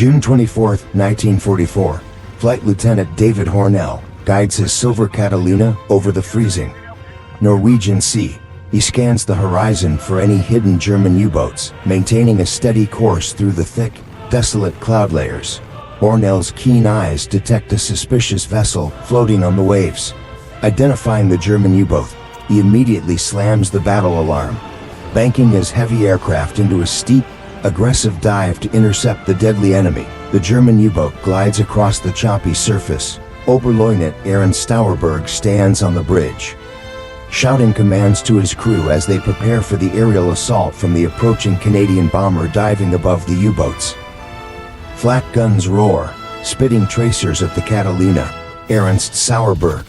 June 24, 1944, Flight Lieutenant David Hornell guides his silver Catalina over the freezing Norwegian Sea. He scans the horizon for any hidden German U-boats, maintaining a steady course through the thick, desolate cloud layers. Hornell's keen eyes detect a suspicious vessel floating on the waves. Identifying the German U-boat, he immediately slams the battle alarm, banking his heavy aircraft into a steep, aggressive dive to intercept the deadly enemy. The German U-boat glides across the choppy surface. Oberleutnant Aaron Stauerberg stands on the bridge, shouting commands to his crew as they prepare for the aerial assault from the approaching Canadian bomber diving above the U-boats. Flak guns roar, spitting tracers at the Catalina. Ernst Sauerberg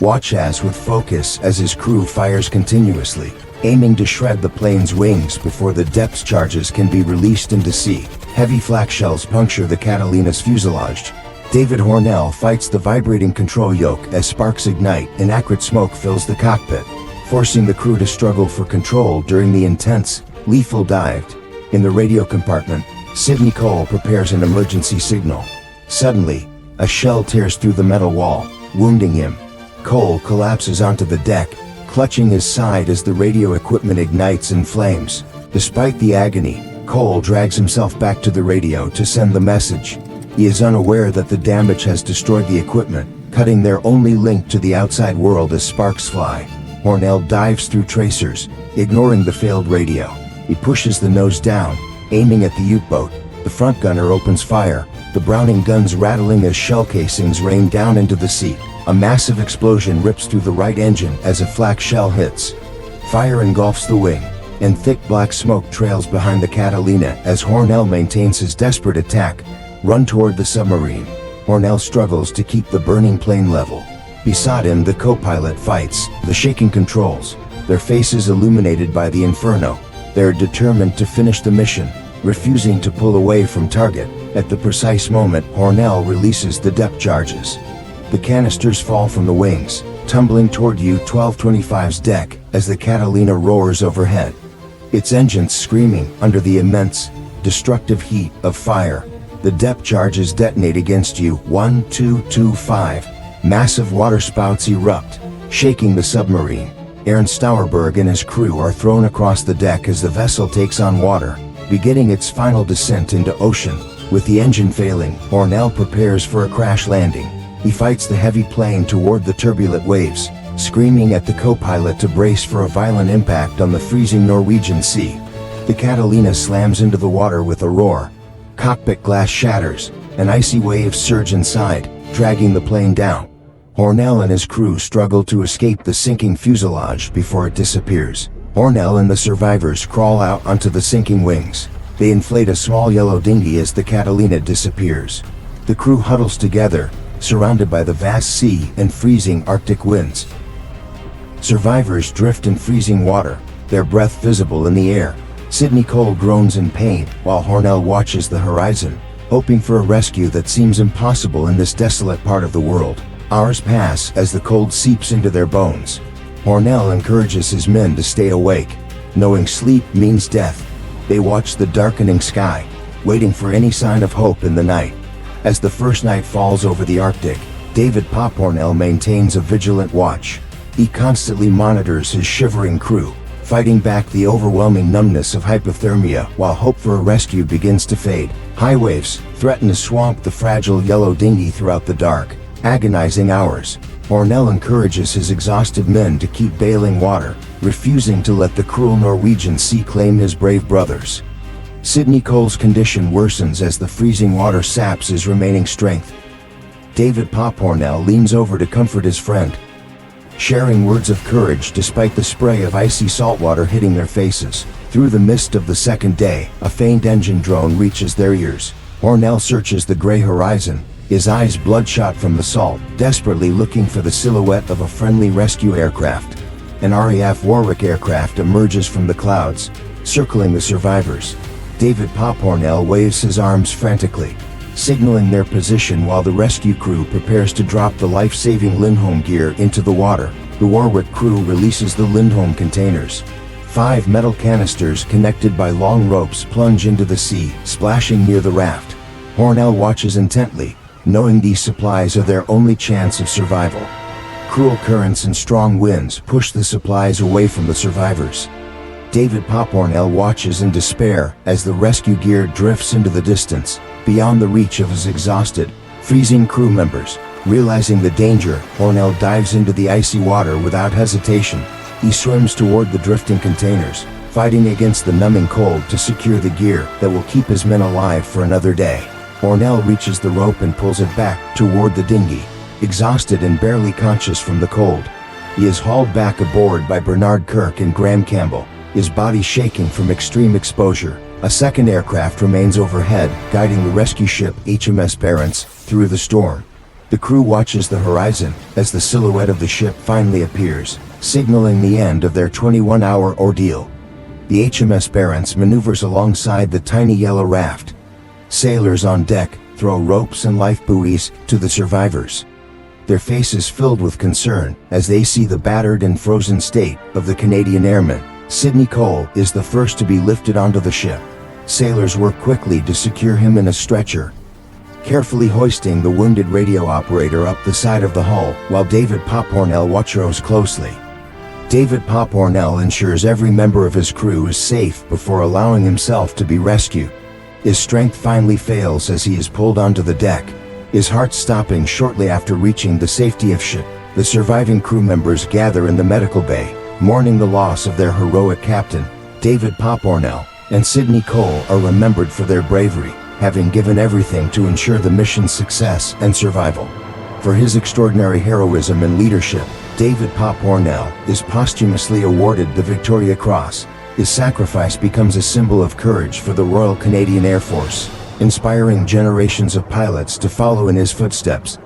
watches with focus as his crew fires continuously, aiming to shred the plane's wings before the depth charges can be released into sea. Heavy flak shells puncture the Catalina's fuselage. David Hornell fights the vibrating control yoke as sparks ignite and acrid smoke fills the cockpit, forcing the crew to struggle for control during the intense, lethal dive. In the radio compartment, Sidney Cole prepares an emergency signal. Suddenly, a shell tears through the metal wall, wounding him. Cole collapses onto the deck, clutching his side as the radio equipment ignites in flames. Despite the agony, Cole drags himself back to the radio to send the message. He is unaware that the damage has destroyed the equipment, cutting their only link to the outside world as sparks fly. Hornell dives through tracers, ignoring the failed radio. He pushes the nose down, aiming at the U-boat. The front gunner opens fire, the Browning guns rattling as shell casings rain down into the sea. A massive explosion rips through the right engine as a flak shell hits. Fire engulfs the wing, and thick black smoke trails behind the Catalina as Hornell maintains his desperate attack. Run toward the submarine. Hornell struggles to keep the burning plane level. Beside him, the co-pilot fights the shaking controls, their faces illuminated by the inferno. They're determined to finish the mission, refusing to pull away from target. At the precise moment, Hornell releases the depth charges. The canisters fall from the wings, tumbling toward U-1225's deck as the Catalina roars overhead, its engines screaming under the immense, destructive heat of fire. The depth charges detonate against U-1225. Massive waterspouts erupt, shaking the submarine. Aaron Stauerberg and his crew are thrown across the deck as the vessel takes on water, beginning its final descent into ocean. With the engine failing, Hornell prepares for a crash landing. He fights the heavy plane toward the turbulent waves, screaming at the co-pilot to brace for a violent impact on the freezing Norwegian Sea. The Catalina slams into the water with a roar. Cockpit glass shatters, and icy waves surge inside, dragging the plane down. Hornell and his crew struggle to escape the sinking fuselage before it disappears. Hornell and the survivors crawl out onto the sinking wings. They inflate a small yellow dinghy as the Catalina disappears. The crew huddles together, surrounded by the vast sea and freezing Arctic winds. Survivors drift in freezing water, their breath visible in the air. Sidney Cole groans in pain, while Hornell watches the horizon, hoping for a rescue that seems impossible in this desolate part of the world. Hours pass as the cold seeps into their bones. Hornell encourages his men to stay awake, knowing sleep means death. They watch the darkening sky, waiting for any sign of hope in the night. As the first night falls over the Arctic, David Pop Hornell maintains a vigilant watch. He constantly monitors his shivering crew, fighting back the overwhelming numbness of hypothermia while hope for a rescue begins to fade. High waves threaten to swamp the fragile yellow dinghy throughout the dark, agonizing hours. Hornell encourages his exhausted men to keep bailing water, refusing to let the cruel Norwegian Sea claim his brave brothers. Sidney Cole's condition worsens as the freezing water saps his remaining strength. David Pop Hornell leans over to comfort his friend, sharing words of courage despite the spray of icy saltwater hitting their faces. Through the mist of the second day, a faint engine drone reaches their ears. Hornell searches the gray horizon, his eyes bloodshot from the salt, desperately looking for the silhouette of a friendly rescue aircraft. An RAF Warwick aircraft emerges from the clouds, circling the survivors. David Pop Hornell waves his arms frantically, signaling their position while the rescue crew prepares to drop the life-saving Lindholm gear into the water. The Warwick crew releases the Lindholm containers. 5 metal canisters connected by long ropes plunge into the sea, splashing near the raft. Hornell watches intently, knowing these supplies are their only chance of survival. Cruel currents and strong winds push the supplies away from the survivors. David Hornell watches in despair as the rescue gear drifts into the distance, beyond the reach of his exhausted, freezing crew members. Realizing the danger, Hornell dives into the icy water without hesitation. He swims toward the drifting containers, fighting against the numbing cold to secure the gear that will keep his men alive for another day. Hornell reaches the rope and pulls it back toward the dinghy, exhausted and barely conscious from the cold. He is hauled back aboard by Bernard Kirk and Graham Campbell, his body shaking from extreme exposure. A second aircraft remains overhead, guiding the rescue ship HMS Barents through the storm. The crew watches the horizon as the silhouette of the ship finally appears, signaling the end of their 21-hour ordeal. The HMS Barents maneuvers alongside the tiny yellow raft. Sailors on deck throw ropes and life buoys to the survivors, their faces filled with concern as they see the battered and frozen state of the Canadian airman. Sidney Cole is the first to be lifted onto the ship. Sailors work quickly to secure him in a stretcher, carefully hoisting the wounded radio operator up the side of the hull while David Hornell watches closely. David Hornell ensures every member of his crew is safe before allowing himself to be rescued. His strength finally fails as he is pulled onto the deck, his heart stopping shortly after reaching the safety of ship. The surviving crew members gather in the medical bay, mourning the loss of their heroic captain. David Hornell and Sidney Cole are remembered for their bravery, having given everything to ensure the mission's success and survival. For his extraordinary heroism and leadership, David Hornell is posthumously awarded the Victoria Cross. His sacrifice becomes a symbol of courage for the Royal Canadian Air Force, inspiring generations of pilots to follow in his footsteps.